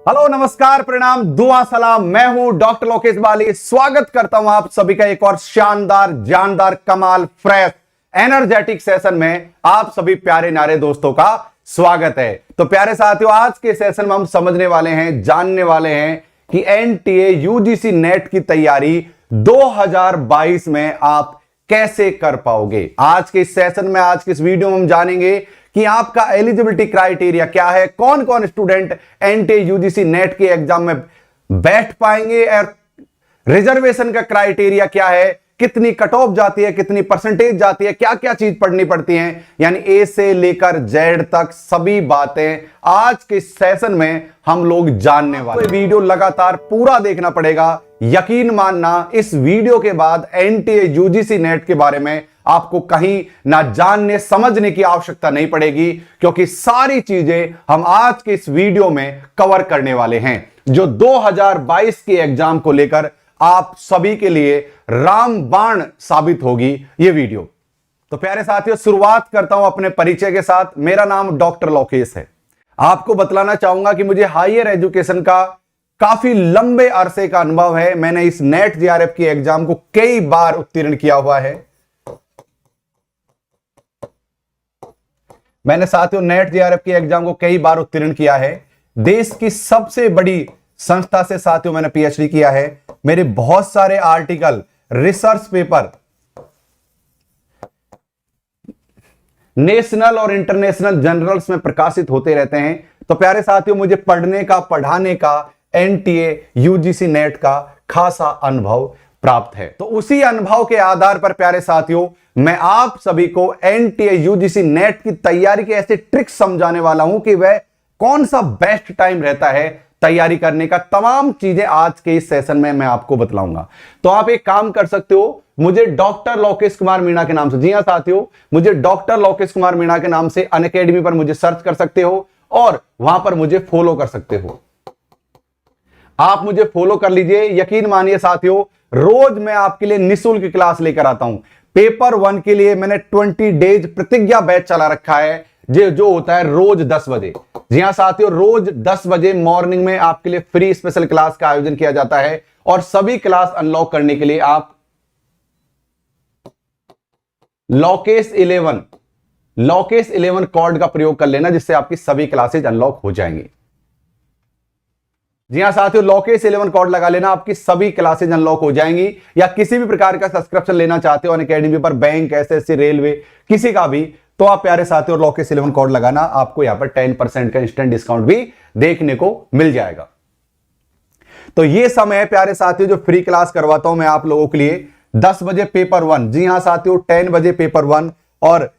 Hello, नमस्कार, प्रणाम, दुआ सलाम। मैं हूं डॉक्टर लोकेश बाली। स्वागत करता हूं आप सभी का एक और शानदार, जानदार, कमाल, फ्रेश, एनर्जेटिक सेशन में आप सभी प्यारे नारे दोस्तों का स्वागत है। तो प्यारे साथियों, आज के सेशन में हम समझने वाले हैं, जानने वाले हैं कि एनटीए यूजीसी नेट की तैयारी 2022 में आप कैसे कर पाओगे। आज के इस सेशन में, आज के इस वीडियो में हम जानेंगे कि आपका एलिजिबिलिटी क्राइटेरिया क्या है, कौन कौन स्टूडेंट एनटीए यूजीसी नेट के एग्जाम में बैठ पाएंगे और रिजर्वेशन का क्राइटेरिया क्या है, कितनी कट ऑफ जाती है, कितनी परसेंटेज जाती है, क्या क्या चीज पढ़नी पड़ती है, यानी ए से लेकर जेड तक सभी बातें आज के सेशन में हम लोग जानने वाले। तो वीडियो लगातार पूरा देखना पड़ेगा। यकीन मानना, इस वीडियो के बाद एनटीए यूजीसी नेट के बारे में आपको कहीं ना जानने समझने की आवश्यकता नहीं पड़ेगी, क्योंकि सारी चीजें हम आज के इस वीडियो में कवर करने वाले हैं, जो 2022 के एग्जाम को लेकर आप सभी के लिए रामबाण साबित होगी ये वीडियो। तो प्यारे साथियों, शुरुआत करता हूं अपने परिचय के साथ। मेरा नाम डॉक्टर लोकेश है। आपको बतलाना चाहूंगा कि मुझे हायर एजुकेशन का काफी लंबे अरसे का अनुभव है। मैंने इस नेट जेआरएफ की एग्जाम को कई बार उत्तीर्ण किया हुआ है। मैंने साथियों नेट जेआरएफ की एग्जाम को कई बार उत्तीर्ण किया है। देश की सबसे बड़ी संस्था से साथियों मैंने पीएचडी किया है। मेरे बहुत सारे आर्टिकल, रिसर्च पेपर नेशनल और इंटरनेशनल जर्नल्स में प्रकाशित होते रहते हैं। तो प्यारे साथियों, मुझे पढ़ने का, पढ़ाने का, एनटीए यूजीसी नेट का खासा अनुभव प्राप्त है। तो उसी अनुभव के आधार पर प्यारे साथियों, मैं आप सभी को एनटीए यूजीसी नेट की तैयारी के ऐसे ट्रिक्स समझाने वाला हूं कि वह कौन सा बेस्ट टाइम रहता है तैयारी करने का। तमाम चीजें आज के इस सेशन में मैं आपको बतलाऊंगा। तो आप एक काम कर सकते हो, मुझे डॉक्टर लोकेश कुमार मीणा के नाम से, जी हां साथियों, मुझे डॉक्टर लोकेश कुमार मीणा के नाम से अनअकैडमी पर मुझे सर्च कर सकते हो और वहां पर मुझे फॉलो कर सकते हो। आप मुझे फॉलो कर लीजिए। यकीन मानिए साथियों, रोज मैं आपके लिए निःशुल्क क्लास लेकर आता हूं। पेपर 1 के लिए मैंने 20 डेज प्रतिज्ञा बैच चला रखा है, जो होता है रोज 10 बजे। जी हां साथियों, रोज 10 बजे मॉर्निंग में आपके लिए फ्री स्पेशल क्लास का आयोजन किया जाता है। और सभी क्लास अनलॉक करने के लिए आप लोकेश 11 कोड का प्रयोग कर लेना, जिससे आपकी सभी क्लासेज अनलॉक हो जाएंगी। जी हां साथियों, लोकेश 11 कोड लगा लेना, आपकी सभी क्लासेज अनलॉक हो जाएंगी। या किसी भी प्रकार का सब्सक्रिप्शन लेना चाहते हो अनअकैडमी पर, बैंक, एसएससी, रेलवे, किसी का भी, तो आप प्यारे साथियों लोकेश 11 कोड लगाना। आपको यहां पर 10% का इंस्टेंट डिस्काउंट भी देखने को मिल जाएगा। तो ये समय है प्यारे साथियों जो फ्री क्लास करवाता हूं मैं आप लोगों के लिए। 10 बजे पेपर 1, जी हां साथियों, 10 बजे पेपर 1 और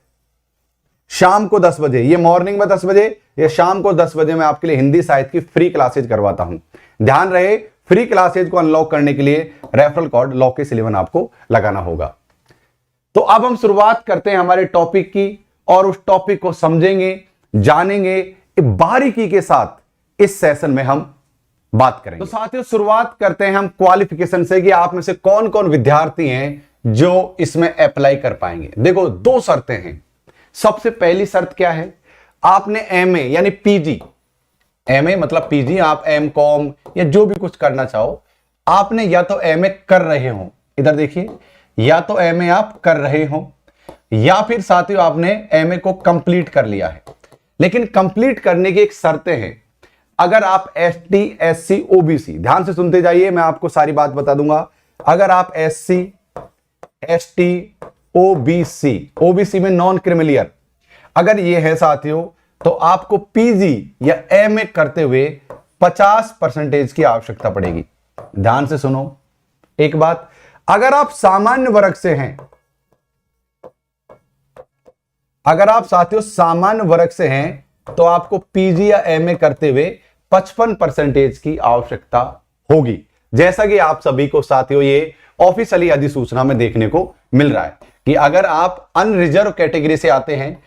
शाम को 10 बजे, ये मॉर्निंग में 10 बजे, ये शाम को 10 बजे मैं आपके लिए हिंदी साहित्य की फ्री क्लासेज करवाता हूं। ध्यान रहे, फ्री क्लासेज को अनलॉक करने के लिए रेफरल कोड लोकेश 11 आपको लगाना होगा। तो अब हम शुरुआत करते हैं हमारे टॉपिक की और उस टॉपिक को समझेंगे, जानेंगे बारीकी के साथ। इस सेशन में हम बात करेंगे। तो साथियों, शुरुआत करते हैं हम क्वालिफिकेशन से कि आप में से कौन कौन विद्यार्थी हैं जो इसमें अप्लाई कर पाएंगे। देखो, 2 शर्तें हैं। सबसे पहली शर्त क्या है, आपने एमए यानी पीजी, एमए मतलब पीजी, आप एमकॉम या जो भी कुछ करना चाहो, आपने या तो एमए कर रहे हो, इधर देखिए, या तो एमए आप कर रहे हो, या फिर साथियों आपने एमए को कंप्लीट कर लिया है। लेकिन कंप्लीट करने की एक शर्तें हैं। अगर आप एसटी, एससी, ओबीसी, ध्यान से सुनते जाइए, मैं आपको सारी बात बता दूंगा। अगर आप एससी, एसटी, ओबीसी में नॉन क्रिमिलियर अगर ये है साथियों, तो आपको पीजी या एमए करते हुए 50% की आवश्यकता पड़ेगी। ध्यान से सुनो एक बात, अगर आप सामान्य वर्ग से हैं, अगर आप साथियों सामान्य वर्ग से हैं, तो आपको पीजी या एमए करते हुए 55% की आवश्यकता होगी, जैसा कि आप सभी को साथियों ये ऑफिशियली अधिसूचना में देखने को मिल रहा है कि अगर आप अनरिजर्व कैटेगरी से आते हैं,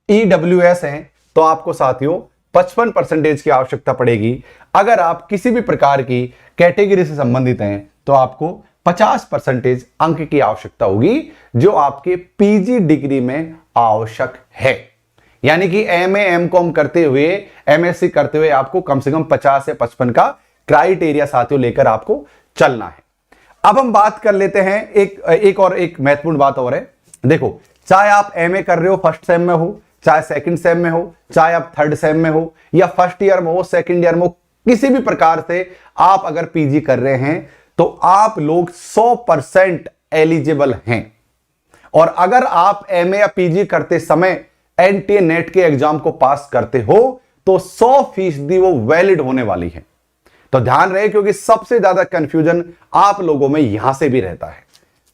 ईडब्ल्यूएस हैं, तो आपको साथियों 55% की आवश्यकता पड़ेगी। अगर आप किसी भी प्रकार की कैटेगरी से संबंधित हैं, तो आपको 50% अंक की आवश्यकता होगी, जो आपके पीजी डिग्री में आवश्यक है। यानी कि एमए एमकॉम करते हुए, एमएससी करते हुए आपको कम से कम 50 से 55 का क्राइटेरिया साथियों लेकर आपको चलना है। अब हम बात कर लेते हैं एक महत्वपूर्ण बात और है। देखो, चाहे आप एमए कर रहे हो फर्स्ट सेम में हो, चाहे सेकंड सेम में हो, चाहे आप थर्ड सेम में हो, या फर्स्ट ईयर में हो, सेकंड ईयर में हो, किसी भी प्रकार से आप अगर पीजी कर रहे हैं तो आप लोग 100% एलिजिबल हैं। और अगर आप एमए या पीजी करते समय एनटीए नेट के एग्जाम को पास करते हो तो 100% वो वैलिड होने वाली है। तो ध्यान रहे, क्योंकि सबसे ज्यादा कंफ्यूजन आप लोगों में यहां से भी रहता है।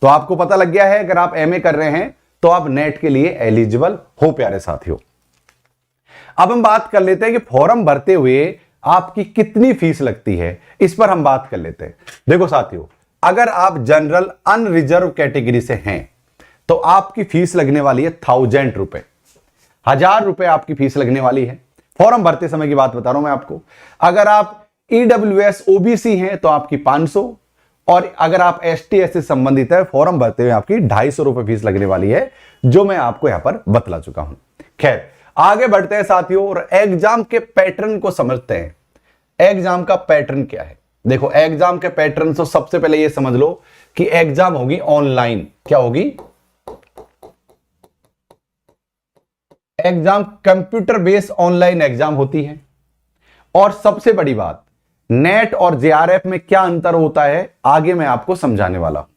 तो आपको पता लग गया है, अगर आप एमए कर रहे हैं तो आप नेट के लिए एलिजिबल हो प्यारे साथियों। अब हम बात कर लेते हैं कि फॉर्म भरते हुए आपकी कितनी फीस लगती है, इस पर हम बात कर लेते हैं। देखो साथियों, अगर आप जनरल अनरिजर्व कैटेगरी से हैं तो आपकी फीस लगने वाली है 1000 रुपए, 1000 रुपए आपकी फीस लगने वाली है। फॉर्म भरते समय की बात बता रहा हूं मैं आपको। अगर आप ईडब्ल्यूएस ओबीसी हैं तो आपकी 500, और अगर आप एसटी एससी संबंधित है, फॉर्म भरते हुए आपकी 250 रुपए फीस लगने वाली है, जो मैं आपको यहां पर बतला चुका हूं। खैर, आगे बढ़ते हैं साथियों और एग्जाम के पैटर्न को समझते हैं। एग्जाम का पैटर्न क्या है? देखो, एग्जाम के पैटर्न तो सबसे पहले यह समझ लो कि एग्जाम होगी ऑनलाइन। क्या होगी? Exam computer based online exam होती है। और सबसे बड़ी बात, नेट और जेआरएफ में क्या अंतर होता है आगे मैं आपको समझाने वाला हूं।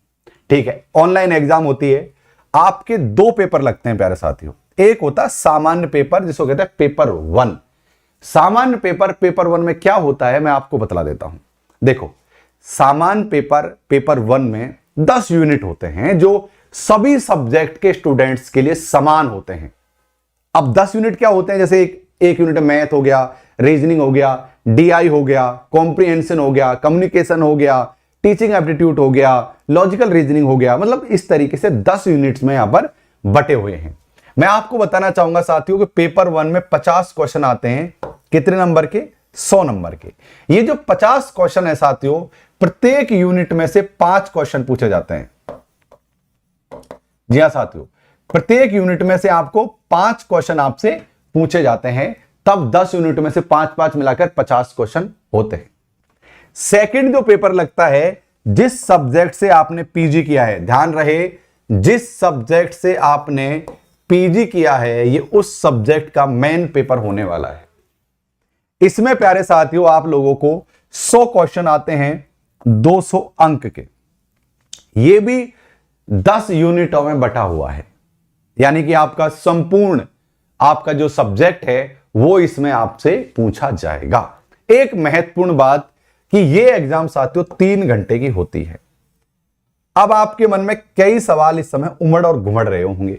ठीक है, ऑनलाइन एग्जाम होती है, आपके 2 पेपर लगते हैं प्यारे साथियों। एक होता है सामान्य पेपर, जिसको कहते हैं पेपर 1। सामान्य पेपर 1 में क्या होता है मैं आपको बतला देता हूं। देखो, सामान्य पेपर 1 में 10 यूनिट होते हैं जो सभी सब्जेक्ट के स्टूडेंट्स के लिए समान होते हैं। अब 10 यूनिट क्या होते हैं? जैसे एक यूनिट मैथ हो गया, रीजनिंग हो गया, डीआई हो गया, कॉम्प्रिहेंशन हो गया, कम्युनिकेशन हो गया, टीचिंग एप्टीट्यूड हो गया, लॉजिकल रीजनिंग हो गया। मतलब इस तरीके से 10 यूनिट्स में यहां पर बटे हुए हैं। मैं आपको बताना चाहूंगा साथियों कि पेपर 1 में 50 क्वेश्चन आते हैं। कितने नंबर के? 100 नंबर के। ये जो 50 क्वेश्चन है साथियों, प्रत्येक यूनिट में से 5 क्वेश्चन पूछे जाते हैं। जी हां साथियों, प्रत्येक यूनिट में से आपको 5 क्वेश्चन आपसे पूछे जाते हैं। तब 10 यूनिट में से 5-5 मिलाकर 50 क्वेश्चन होते हैं। सेकंड जो पेपर लगता है, जिस सब्जेक्ट से आपने पीजी किया है, ध्यान रहे, जिस सब्जेक्ट से आपने पीजी किया है ये उस सब्जेक्ट का मेन पेपर होने वाला है। इसमें प्यारे साथियों आप लोगों को 100 क्वेश्चन आते हैं 200 अंक के। ये भी 10 यूनिटों में बटा हुआ है, यानी कि आपका संपूर्ण आपका जो सब्जेक्ट है वो इसमें आपसे पूछा जाएगा। एक महत्वपूर्ण बात कि ये एग्जाम साथियों 3 घंटे की होती है। अब आपके मन में कई सवाल इस समय उमड़ और घुमड़ रहे होंगे।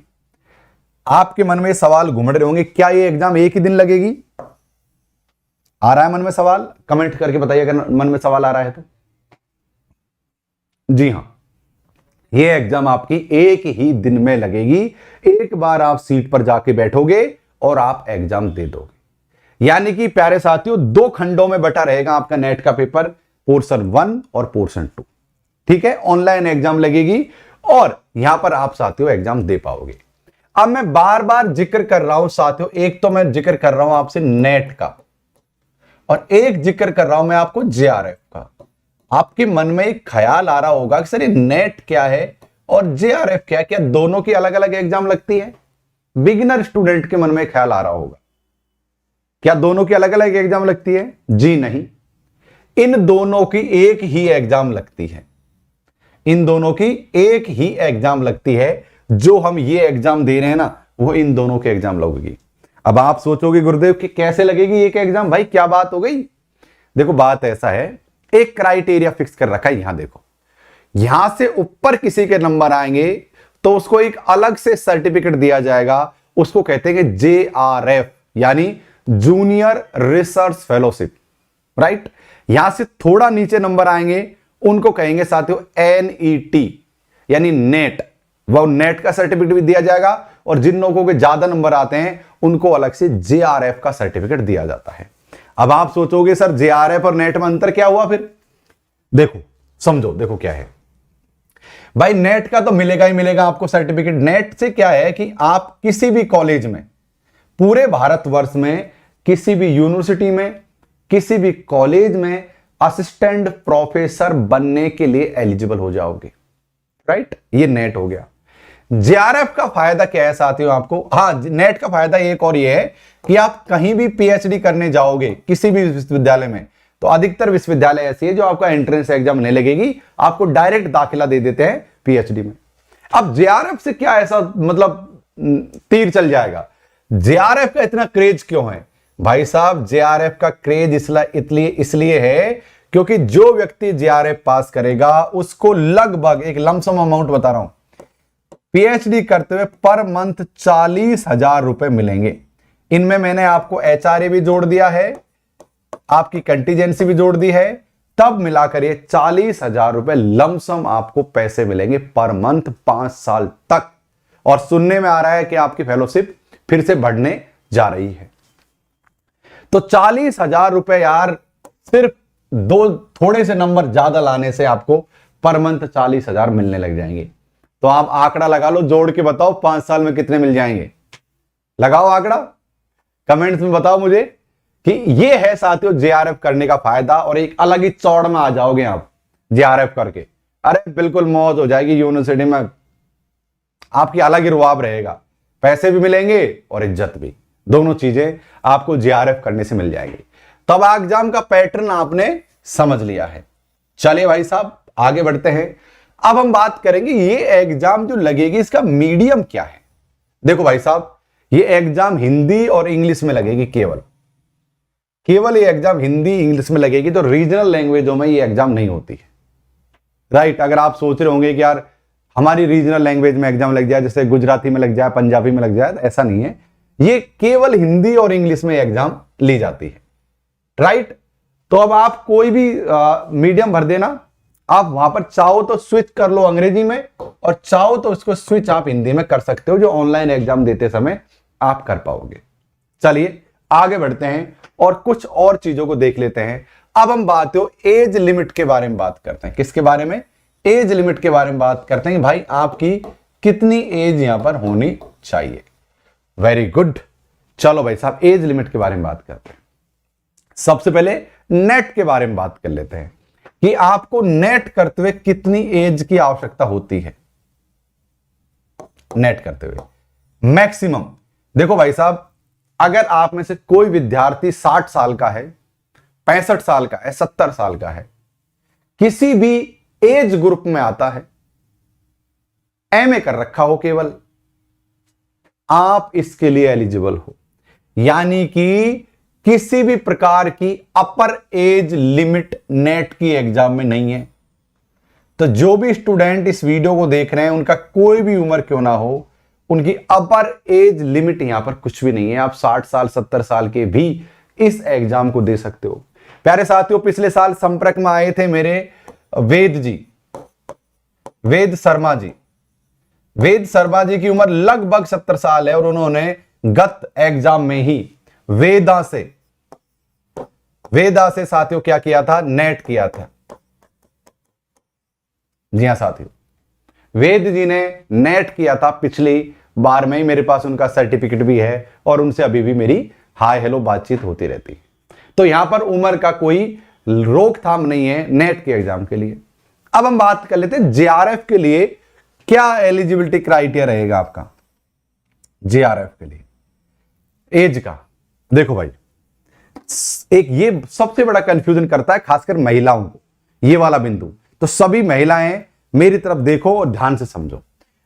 आपके मन में सवाल घुमड़ रहे होंगे, क्या ये एग्जाम एक ही दिन लगेगी? आ रहा है मन में सवाल? कमेंट करके बताइए अगर मन में सवाल आ रहा है तो। जी हां, ये एग्जाम आपकी एक ही दिन में लगेगी। एक बार आप सीट पर जाके बैठोगे और आप एग्जाम दे दोगे। यानी कि प्यारे साथियों 2 खंडों में बटा रहेगा आपका नेट का पेपर, पोर्शन 1 और पोर्शन 2। ठीक है, ऑनलाइन एग्जाम लगेगी और यहां पर आप साथियों एग्जाम दे पाओगे। अब मैं बार बार जिक्र कर रहा हूं साथियों, एक तो मैं जिक्र कर रहा हूं आपसे नेट का और एक जिक्र कर रहा हूं मैं आपको जेआरएफ का। आपके मन में एक ख्याल आ रहा होगा कि सर ये नेट क्या है और जेआरएफ क्या है, क्या दोनों की अलग अलग एग्जाम लगती है? बिगिनर स्टूडेंट के मन में ख्याल आ रहा होगा, क्या दोनों की अलग अलग एग्जाम लगती है? जी नहीं, इन दोनों की एक ही एग्जाम लगती है। इन दोनों की एक ही एग्जाम लगती है। जो हम ये एग्जाम दे रहे हैं ना, वो इन दोनों के एग्जाम लगेगी। अब आप सोचोगे गुरुदेव कि कैसे लगेगी एक एग्जाम? भाई क्या बात हो गई? देखो बात ऐसा है, एक क्राइटेरिया फिक्स कर रखा है। यहां देखो, यहां से ऊपर किसी के नंबर आएंगे तो उसको एक अलग से सर्टिफिकेट दिया जाएगा, उसको कहते हैं जेआरएफ, यानी जूनियर रिसर्च फेलोशिप। राइट, यहां से थोड़ा नीचे नंबर आएंगे उनको कहेंगे साथियों एनईटी, यानी नेट। वह नेट का सर्टिफिकेट भी दिया जाएगा और जिन लोगों के ज्यादा नंबर आते हैं उनको अलग से जेआरएफ का सर्टिफिकेट दिया जाता है। अब आप सोचोगे सर जेआरएफ और नेट में अंतर क्या हुआ? फिर देखो समझो, देखो क्या है भाई, नेट का तो मिलेगा ही मिलेगा आपको सर्टिफिकेट। नेट से क्या है कि आप किसी भी कॉलेज में पूरे भारतवर्ष में किसी भी यूनिवर्सिटी में, किसी भी कॉलेज में असिस्टेंट प्रोफेसर बनने के लिए एलिजिबल हो जाओगे। राइट, ये नेट हो गया। जेआरएफ का फायदा क्या है साथियों आपको? हाँ, नेट का फायदा एक और ये है कि आप कहीं भी पीएचडी करने जाओगे किसी भी विश्वविद्यालय में, तो अधिकतर विश्वविद्यालय ऐसी है जो आपका एंट्रेंस एग्जाम नहीं लगेगी, आपको डायरेक्ट दाखिला दे देते हैं पीएचडी में। अब जेआरएफ से क्या ऐसा मतलब तीर चल जाएगा? जेआरएफ का इतना क्रेज क्यों है भाई साहब? जेआरएफ का क्रेज इसलिए है क्योंकि जो व्यक्ति जेआरएफ पास करेगा उसको लगभग, एक लमसम अमाउंट बता रहा हूं, पीएचडी करते हुए पर मंथ 40,000 रुपए मिलेंगे। इनमें मैंने आपको एचआरए भी जोड़ दिया है, आपकी कंटीजेंसी भी जोड़ दी है, तब मिलाकर ये 40,000 रुपए लमसम आपको पैसे मिलेंगे पर मंथ 5 साल तक। और सुनने में आ रहा है कि आपकी फेलोशिप फिर से बढ़ने जा रही है। तो 40,000 रुपए यार, सिर्फ थोड़े से नंबर ज्यादा लाने से आपको पर मंथ 40,000 मिलने लग जाएंगे। तो आप आंकड़ा लगा लो, जोड़ के बताओ 5 साल में कितने मिल जाएंगे। लगाओ आंकड़ा, कमेंट्स में बताओ मुझे कि ये है साथियों जेआरएफ करने का फायदा। और एक अलग ही चौड़ में आ जाओगे आप जेआरएफ करके, अरे बिल्कुल मौज हो जाएगी यूनिवर्सिटी में, आपकी अलग ही रुआब रहेगा, पैसे भी मिलेंगे और इज्जत भी, दोनों चीजें आपको जेआरएफ करने से मिल जाएंगी। तब एग्जाम का पैटर्न आपने समझ लिया है। चलिए भाई साहब आगे बढ़ते हैं। अब हम बात करेंगे ये एग्जाम जो लगेगी इसका मीडियम क्या है। देखो भाई साहब, ये एग्जाम हिंदी और इंग्लिश में लगेगी, केवल ये एग्जाम हिंदी इंग्लिश में लगेगी। तो रीजनल लैंग्वेजों में ये एग्जाम नहीं होती है। राइट, अगर आप सोच रहे होंगे कि यार हमारी रीजनल लैंग्वेज में एग्जाम लग जाए, जैसे गुजराती में लग जाए, पंजाबी में लग जाए, तो ऐसा नहीं है। ये केवल हिंदी और इंग्लिश में एग्जाम ली जाती है। राइट, तो अब आप कोई भी मीडियम भर देना, आप वहां पर चाहो तो स्विच कर लो अंग्रेजी में, और चाहो तो इसको स्विच आप हिंदी में कर सकते हो, जो ऑनलाइन एग्जाम देते समय आप कर पाओगे। चलिए आगे बढ़ते हैं और कुछ और चीजों को देख लेते हैं। अब हम बात हो एज लिमिट के बारे में बात करते हैं। किसके बारे में? एज लिमिट के बारे में बात करते हैं कि भाई आपकी कितनी एज यहां पर होनी चाहिए। वेरी गुड, चलो भाई साहब एज लिमिट के बारे में बात करते हैं। सबसे पहले नेट के बारे में बात कर लेते हैं कि आपको नेट करते हुए कितनी एज की आवश्यकता होती है। नेट करते हुए मैक्सिमम, देखो भाई साहब, अगर आप में से कोई विद्यार्थी 60 साल का है, 65 साल का है, 70 साल का है, किसी भी एज ग्रुप में आता है, एमए कर रखा हो केवल, आप इसके लिए एलिजिबल हो। यानी कि किसी भी प्रकार की अपर एज लिमिट नेट की एग्जाम में नहीं है। तो जो भी स्टूडेंट इस वीडियो को देख रहे हैं, उनका कोई भी उम्र क्यों ना हो, उनकी अपर एज लिमिट यहां पर कुछ भी नहीं है। आप 60 साल 70 साल के भी इस एग्जाम को दे सकते हो। प्यारे साथियों, पिछले साल संपर्क में आए थे मेरे वेद शर्मा जी की उम्र लगभग 70 साल है, और उन्होंने गत एग्जाम में ही वेदा से साथियों क्या किया था? नेट किया था। जी हां साथियों, वेद जी ने नेट किया था पिछली बार में ही। मेरे पास उनका सर्टिफिकेट भी है और उनसे अभी भी मेरी हाय हेलो बातचीत होती रहती है। तो यहां पर उम्र का कोई रोकथाम नहीं है नेट के एग्जाम के लिए। अब हम बात कर लेते हैं जेआरएफ के लिए क्या एलिजिबिलिटी क्राइटेरिया रहेगा आपका। जेआरएफ के लिए एज का देखो भाई, एक ये सबसे बड़ा कंफ्यूजन करता है खासकर महिलाओं को, ये वाला बिंदु। तो सभी महिलाएं मेरी तरफ देखो और ध्यान से समझो।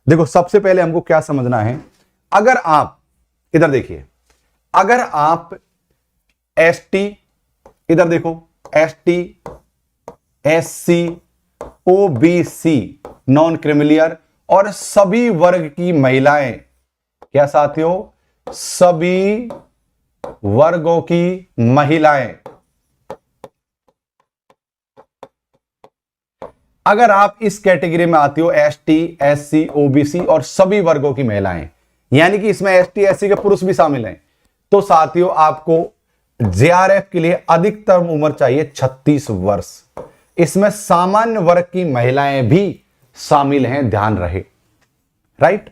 देखो सबसे पहले हमको क्या समझना है, अगर आप इधर देखिए, अगर आप एसटी, इधर देखो ST, SC, OBC, non creamy layer और सभी वर्ग की महिलाएं, क्या साथियों? सभी वर्गों की महिलाएं, अगर आप इस कैटेगरी में आती हो, एसटी, एससी, ओबीसी और सभी वर्गों की महिलाएं, यानी कि इसमें एसटी एससी के पुरुष भी शामिल हैं, तो साथियों आपको जेआरएफ के लिए अधिकतम उम्र चाहिए 36 वर्ष। इसमें सामान्य वर्ग की महिलाएं भी शामिल हैं, ध्यान रहे। राइट,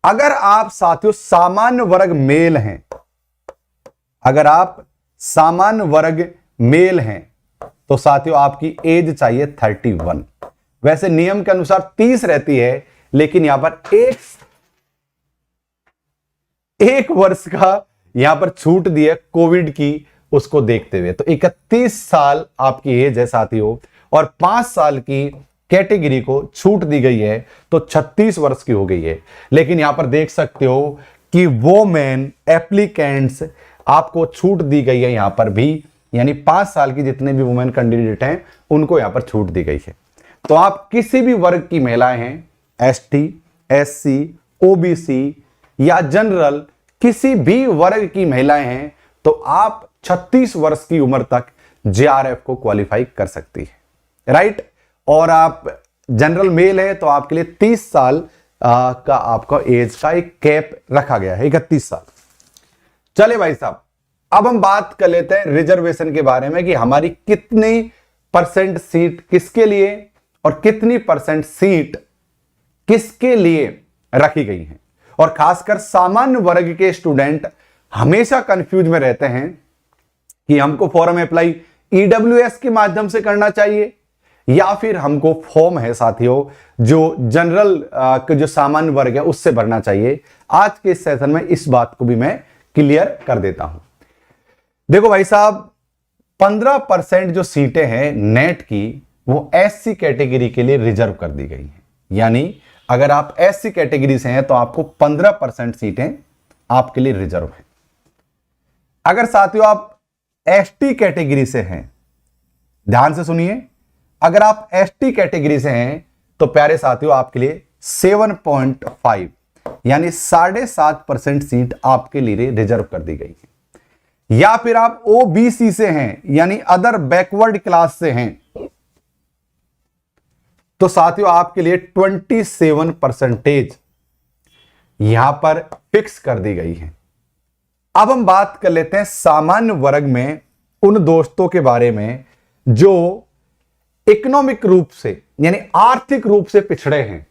अगर आप साथियों सामान्य वर्ग मेल हैं, अगर आप सामान्य वर्ग मेल हैं तो साथियों आपकी एज चाहिए 31। वैसे नियम के अनुसार 30 रहती है, लेकिन यहां पर एक वर्ष का यहां पर छूट दी है कोविड की, उसको देखते हुए। तो 31 साल आपकी एज है साथियों, और 5 साल की कैटेगरी को छूट दी गई है, तो 36 वर्ष की हो गई है। लेकिन यहां पर देख सकते हो कि वोमेन एप्लीकेंट्स आपको छूट दी गई है यहां पर भी, यानी 5 साल की जितने भी वुमेन कैंडिडेट हैं उनको यहां पर छूट दी गई है। तो आप किसी भी वर्ग की महिलाएं हैं, एसटी, एससी, ओबीसी या जनरल, किसी भी वर्ग की महिलाएं हैं, तो आप 36 वर्ष की उम्र तक जेआरएफ को क्वालिफाई कर सकती है, राइट। और आप जनरल मेल है तो आपके लिए 30 साल का आपका एज का एक कैप रखा गया है, 31 साल। चले भाई साहब, अब हम बात कर लेते हैं रिजर्वेशन के बारे में कि हमारी कितनी परसेंट सीट किसके लिए और कितनी परसेंट सीट किसके लिए रखी गई है। और खासकर सामान्य वर्ग के स्टूडेंट हमेशा कंफ्यूज में रहते हैं कि हमको फॉर्म अप्लाई ईडब्ल्यूएस के माध्यम से करना चाहिए या फिर हमको फॉर्म है साथियों जो जनरल जो सामान्य वर्ग है उससे भरना चाहिए। आज के इस सेशन में इस बात को भी मैं क्लियर कर देता हूं। देखो भाई साहब, 15% जो सीटें हैं नेट की वो एससी कैटेगरी के लिए रिजर्व कर दी गई हैं। यानी अगर आप एससी कैटेगरी से हैं तो आपको 15% सीटें आपके लिए रिजर्व हैं। अगर साथियों आप एसटी कैटेगरी से हैं, ध्यान से सुनिए, अगर आप एसटी कैटेगरी से हैं तो प्यारे साथियों आपके लिए 7.5 यानी 7.5% सीट आपके लिए रिजर्व कर दी गई है। या फिर आप ओबीसी से हैं यानी अदर बैकवर्ड क्लास से हैं तो साथियों आपके लिए 27% यहां पर फिक्स कर दी गई है। अब हम बात कर लेते हैं सामान्य वर्ग में उन दोस्तों के बारे में जो इकोनॉमिक रूप से यानी आर्थिक रूप से पिछड़े हैं।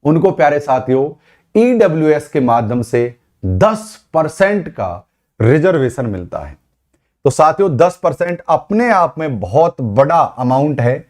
उनको प्यारे साथियों ईडब्ल्यूएस के माध्यम से 10% का रिजर्वेशन मिलता है। तो साथियों 10% अपने आप में बहुत बड़ा अमाउंट है।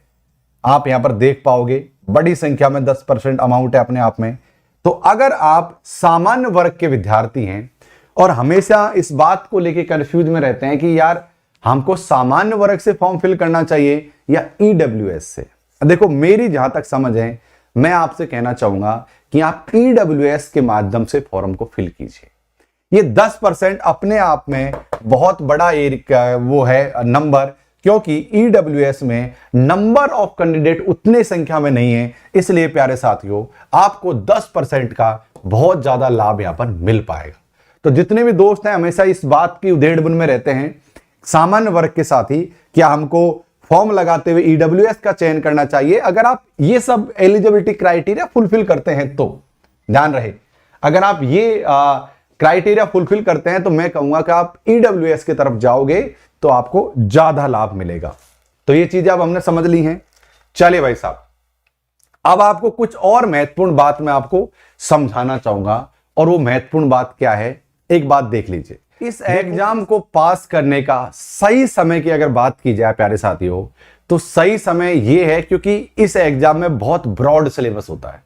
आप यहां पर देख पाओगे बड़ी संख्या में 10% अमाउंट है अपने आप में। तो अगर आप सामान्य वर्ग के विद्यार्थी हैं और हमेशा इस बात को लेकर कंफ्यूज में रहते हैं कि यार हमको सामान्य वर्ग से फॉर्म फिल करना चाहिए या ईडब्ल्यूएस से, देखो मेरी जहां तक समझ है मैं आपसे कहना चाहूंगा कि आप ईडब्ल्यूएस के माध्यम से फॉर्म को फिल कीजिए। ये 10% अपने आप में बहुत बड़ा वो है नंबर, क्योंकि ईडब्ल्यूएस में नंबर ऑफ कैंडिडेट उतने संख्या में नहीं है। इसलिए प्यारे साथियों आपको 10% का बहुत ज्यादा लाभ यहां पर मिल पाएगा। तो जितने भी दोस्त हैं हमेशा इस बात की उधेड़बुन में रहते हैं सामान्य वर्ग के साथ ही, क्या हमको फॉर्म लगाते हुए ईडब्ल्यूएस का चयन करना चाहिए। अगर आप ये सब एलिजिबिलिटी क्राइटेरिया फुलफिल करते हैं तो ध्यान रहे, अगर आप ये क्राइटेरिया फुलफिल करते हैं तो मैं कहूंगा कि आप ईडब्ल्यूएस की तरफ जाओगे तो आपको ज्यादा लाभ मिलेगा। तो ये चीजें अब हमने समझ ली हैं। चलिए भाई साहब, अब आपको कुछ और महत्वपूर्ण बात मैं आपको समझाना चाहूंगा, और वो महत्वपूर्ण बात क्या है एक बात देख लीजिए। इस एग्जाम को पास करने का सही समय की अगर बात की जाए प्यारे साथियों तो सही समय यह है क्योंकि इस एग्जाम में बहुत ब्रॉड सिलेबस होता है।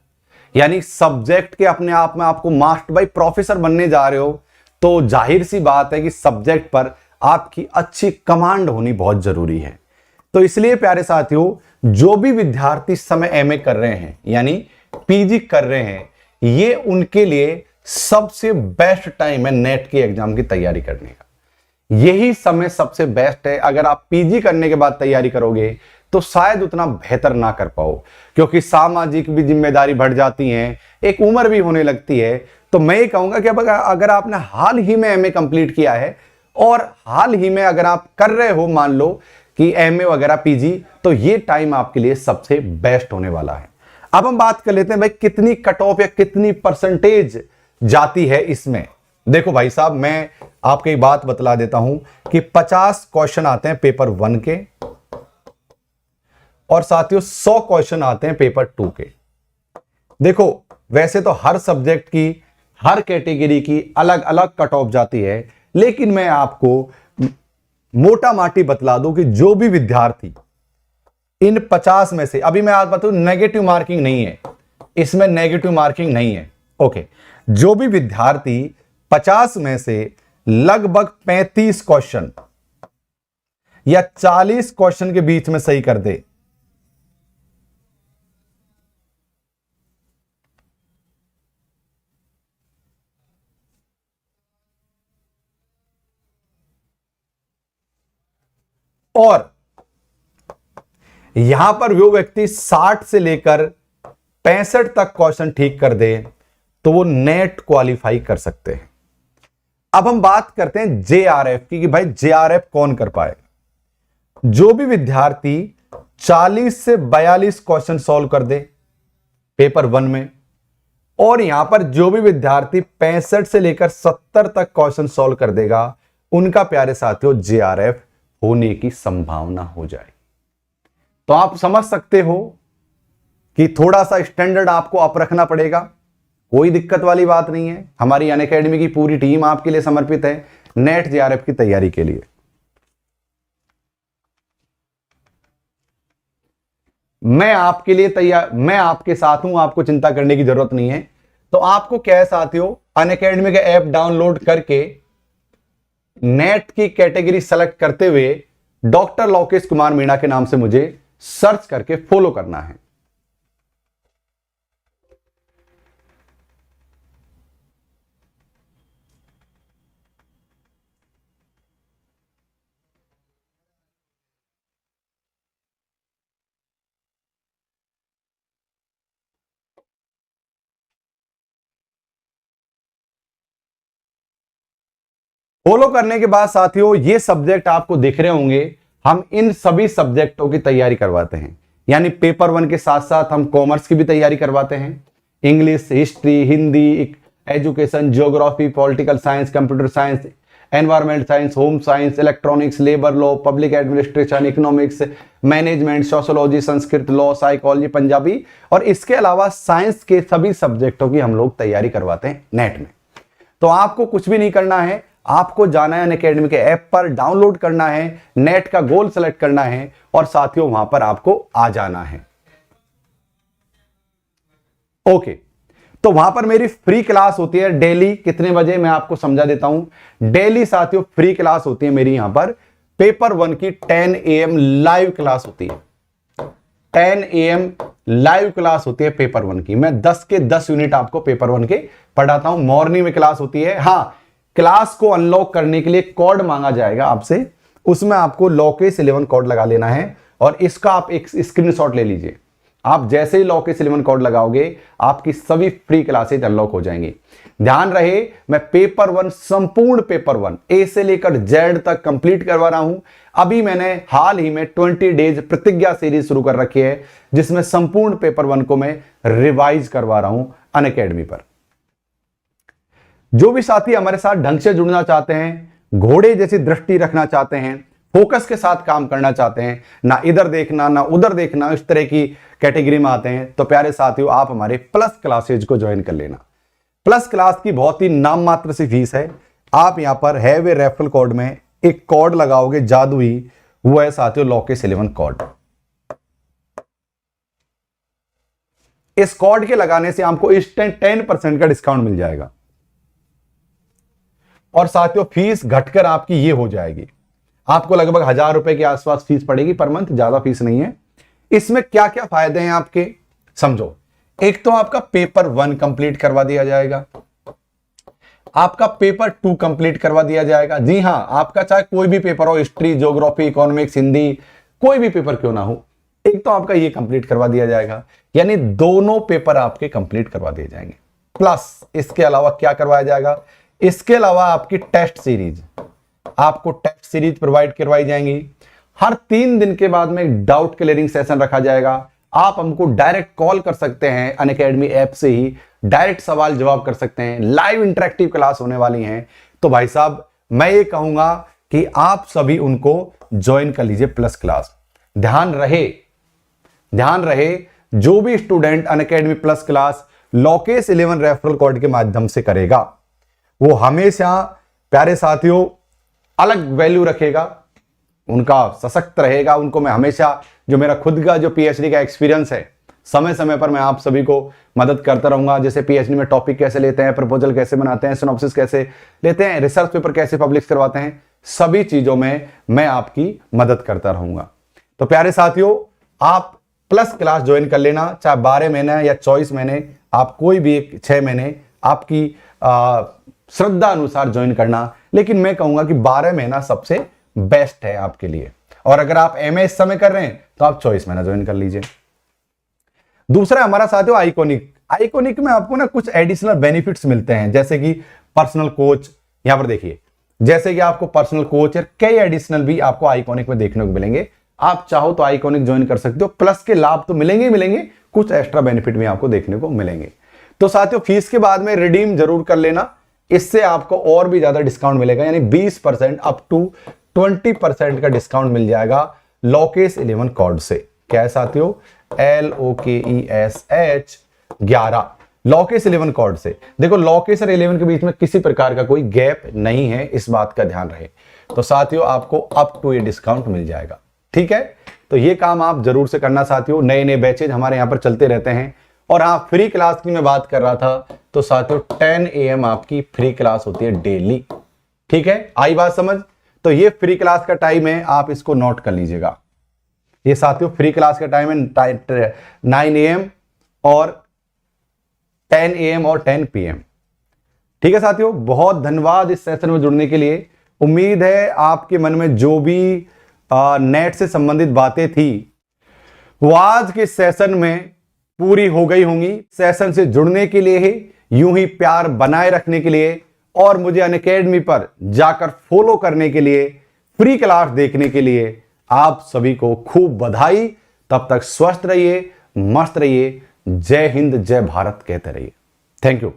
यानी सब्जेक्ट के अपने आप में आपको मास्टर भाई प्रोफेसर बनने जा रहे हो तो जाहिर सी बात है कि सब्जेक्ट पर आपकी अच्छी कमांड होनी बहुत जरूरी है। तो इसलिए प्यारे साथियों जो भी विद्यार्थी इस समय एमए कर रहे हैं यानी पीजी कर रहे हैं, ये उनके लिए सबसे बेस्ट टाइम है नेट के एग्जाम की तैयारी करने का। यही समय सबसे बेस्ट है। अगर आप पीजी करने के बाद तैयारी करोगे तो शायद उतना बेहतर ना कर पाओ, क्योंकि सामाजिक भी जिम्मेदारी बढ़ जाती है, एक उम्र भी होने लगती है। तो मैं ये कहूंगा कि अब अगर आपने हाल ही में एमए कंप्लीट किया है और हाल ही में अगर आप कर रहे हो मान लो कि एमए वगैरह पीजी, तो ये टाइम आपके लिए सबसे बेस्ट होने वाला है। अब हम बात कर लेते हैं भाई कितनी कट ऑफ या कितनी परसेंटेज जाती है इसमें। देखो भाई साहब मैं आपको एक बात बतला देता हूं कि 50 क्वेश्चन आते हैं पेपर 1 के और साथियों 100 क्वेश्चन आते हैं पेपर 2 के। देखो, वैसे तो हर सब्जेक्ट की, हर कैटेगरी की अलग अलग कट ऑफ जाती है, लेकिन मैं आपको मोटा माटी बतला दूं कि जो भी विद्यार्थी इन 50 में से, अभी मैं आज बताऊं नेगेटिव मार्किंग नहीं है, इसमें नेगेटिव मार्किंग नहीं है, ओके, जो भी विद्यार्थी 50 में से लगभग 35 क्वेश्चन या 40 क्वेश्चन के बीच में सही कर दे, और यहां पर वो व्यक्ति 60 से लेकर 65 तक क्वेश्चन ठीक कर दे, तो वो नेट क्वालिफाई कर सकते हैं। अब हम बात करते हैं जेआरएफ की, कि भाई जेआरएफ कौन कर पाएगा। जो भी विद्यार्थी 40 से 42 क्वेश्चन सॉल्व कर दे पेपर 1 में, और यहां पर जो भी विद्यार्थी 65 से लेकर 70 तक क्वेश्चन सॉल्व कर देगा, उनका प्यारे साथियों जेआरएफ होने की संभावना हो जाए। तो आप समझ सकते हो कि थोड़ा सा स्टैंडर्ड आपको अप रखना पड़ेगा, कोई दिक्कत वाली बात नहीं है। हमारी अनअकैडमी की पूरी टीम आपके लिए समर्पित है नेट जेआरएफ की तैयारी के लिए। मैं आपके लिए तैयार, मैं आपके साथ हूं, आपको चिंता करने की जरूरत नहीं है। तो आपको क्या है साथियों, अनअकैडमी का ऐप डाउनलोड करके नेट की कैटेगरी सेलेक्ट करते हुए डॉक्टर लोकेश कुमार मीणा के नाम से मुझे सर्च करके फॉलो करना है। फॉलो करने के बाद साथियों ये सब्जेक्ट आपको दिख रहे होंगे, हम इन सभी सब्जेक्टों की तैयारी करवाते हैं। यानी पेपर 1 के साथ साथ हम कॉमर्स की भी तैयारी करवाते हैं, English, history, Hindi, education, geography, political science, computer science, environment science, home science, electronics, labour law, public administration, economics, management, sociology, Sanskrit, law, psychology, Punjabi, और इसके अलावा साइंस के सभी सब्जेक्टों की हम लोग तैयारी करवाते हैं नेट में। तो आपको कुछ भी नहीं करना है, आपको जाना है अनअकैडमी के ऐप पर, डाउनलोड करना है, नेट का गोल सेलेक्ट करना है, और साथियों वहां पर आपको आ जाना है। ओके, तो वहां पर मेरी फ्री क्लास होती है डेली, कितने बजे मैं आपको समझा देता हूं। डेली साथियों फ्री क्लास होती है मेरी यहां पर, पेपर 1 की 10 AM लाइव क्लास होती है। 10 AM लाइव क्लास होती है पेपर 1 की। मैं 10 के 10 यूनिट आपको पेपर 1 के पढ़ाता हूं। मॉर्निंग में क्लास होती है। हां, क्लास को अनलॉक करने के लिए कोड मांगा जाएगा आपसे, उसमें आपको लोकेश 11 कोड लगा लेना है, और इसका आप एक स्क्रीनशॉट ले लीजिए। आप जैसे ही लोकेश 11 कोड लगाओगे, आपकी सभी फ्री क्लासेज अनलॉक हो जाएंगी। ध्यान रहे, मैं पेपर 1, संपूर्ण पेपर 1 ए से लेकर जेड तक कंप्लीट करवा रहा हूं। अभी मैंने हाल ही में 20 डेज प्रतिज्ञा सीरीज शुरू कर रखी है, जिसमें संपूर्ण पेपर 1 को मैं रिवाइज करवा रहा हूं अनअकैडमी पर। जो भी साथी हमारे साथ ढंग से जुड़ना चाहते हैं, घोड़े जैसी दृष्टि रखना चाहते हैं, फोकस के साथ काम करना चाहते हैं, ना इधर देखना ना उधर देखना, इस तरह की कैटेगरी में आते हैं, तो प्यारे साथियों आप हमारे प्लस क्लासेज को ज्वाइन कर लेना। प्लस क्लास की बहुत ही नाम मात्र सी फीस है। आप यहां पर हैव ए रेफरल कोड में एक कोड लगाओगे जादुई, वो है साथियों लोकेश 11 कोड। इस कोड के लगाने से आपको इंस्टेंट 10% का डिस्काउंट मिल जाएगा, और साथियों फीस घटकर आपकी ये हो जाएगी, आपको लगभग 1000 रुपए के आसपास फीस पड़ेगी पर मंथ, ज्यादा फीस नहीं है। इसमें क्या क्या फायदे हैं आपके, समझो। एक तो आपका पेपर 1 कंप्लीट करवा दिया जाएगा, आपका पेपर 2 कंप्लीट करवा दिया जाएगा। जी हां, आपका चाहे कोई भी पेपर हो, हिस्ट्री, ज्योग्राफी, इकोनॉमिक्स, हिंदी, कोई भी पेपर क्यों ना हो, एक तो आपका ये कंप्लीट करवा दिया जाएगा। यानी दोनों पेपर आपके कंप्लीट करवा दिए जाएंगे। प्लस इसके अलावा क्या करवाया जाएगा, इसके अलावा आपकी टेस्ट सीरीज, आपको टेस्ट सीरीज प्रोवाइड करवाई जाएंगी। हर 3 दिन के बाद में एक डाउट क्लियरिंग सेशन रखा जाएगा। आप हमको डायरेक्ट कॉल कर सकते हैं, अनअकैडमी ऐप से ही डायरेक्ट सवाल जवाब कर सकते हैं। लाइव इंटरेक्टिव क्लास होने वाली हैं। तो भाई साहब मैं ये कहूंगा कि आप सभी उनको ज्वाइन कर लीजिए प्लस क्लास। ध्यान रहे जो भी student Unacademy plus class Lokesh 11 referral code के माध्यम से करेगा वो हमेशा प्यारे साथियों अलग वैल्यू रखेगा, उनका सशक्त रहेगा। उनको मैं हमेशा जो मेरा खुद का जो पीएचडी का एक्सपीरियंस है समय समय पर मैं आप सभी को मदद करता रहूंगा। जैसे पीएचडी में टॉपिक कैसे लेते हैं, प्रपोजल कैसे बनाते हैं, सिनॉप्सिस कैसे लेते हैं, रिसर्च पेपर कैसे पब्लिश करवाते हैं, सभी चीजों में मैं आपकी मदद करता रहूंगा। तो प्यारे साथियों आप प्लस क्लास ज्वाइन कर लेना, चाहे 12 महीने या 24 महीने, आप कोई भी एक 6 महीने आपकी श्रद्धा अनुसार ज्वाइन करना, लेकिन मैं कहूंगा कि 12 महीना सबसे बेस्ट है आपके लिए। और अगर आप एमए इस समय कर रहे हैं तो आप 24 महीना ज्वाइन कर लीजिए। दूसरा हमारा साथियों आइकॉनिक। आइकॉनिक में आपको ना कुछ एडिशनल बेनिफिट्स मिलते हैं, जैसे कि पर्सनल कोच। यहां पर देखिए, जैसे कि आपको पर्सनल कोच और कई एडिशनल भी आपको आइकॉनिक में देखने को मिलेंगे। आप चाहो तो आइकॉनिक ज्वाइन कर सकते हो। प्लस के लाभ तो मिलेंगे ही मिलेंगे, कुछ एक्स्ट्रा बेनिफिट भी आपको देखने को मिलेंगे। तो साथियों फीस के बाद में रिडीम जरूर कर लेना, इससे आपको और भी ज्यादा डिस्काउंट मिलेगा, यानी 20% अप टू 20% का डिस्काउंट मिल जाएगा लॉकेश 11 कोड से। क्या है साथियों? LOKESH 11 लॉकेश 11 कोड से। देखो लॉकेश और 11 के बीच में किसी प्रकार का कोई गैप नहीं है, इस बात का ध्यान रहे। तो साथियों आपको अप टू ये डिस्काउंट मिल जाएगा, ठीक है। तो ये काम आप जरूर से करना साथियों। नए नए बैचेज हमारे यहाँ पर चलते रहते हैं। और हाँ, फ्री क्लास की मैं बात कर रहा था, तो साथियों 10 AM आपकी फ्री क्लास होती है डेली, ठीक है। आई बात समझ? तो ये फ्री क्लास का टाइम है, आप इसको नोट कर लीजिएगा। ये साथियों फ्री क्लास का टाइम है 9 AM और 10 AM और 10 PM, ठीक है साथियों। बहुत धन्यवाद इस सेशन में जुड़ने के लिए। उम्मीद है आपके मन में जो भी नेट से संबंधित बातें थी वो आज के सेशन में पूरी हो गई होंगी। सेशन से जुड़ने के लिए ही, यूं ही प्यार बनाए रखने के लिए और मुझे अनअकैडमी पर जाकर फॉलो करने के लिए, फ्री क्लास देखने के लिए आप सभी को खूब बधाई। तब तक स्वस्थ रहिए, मस्त रहिए, जय हिंद जय भारत कहते रहिए। Thank you.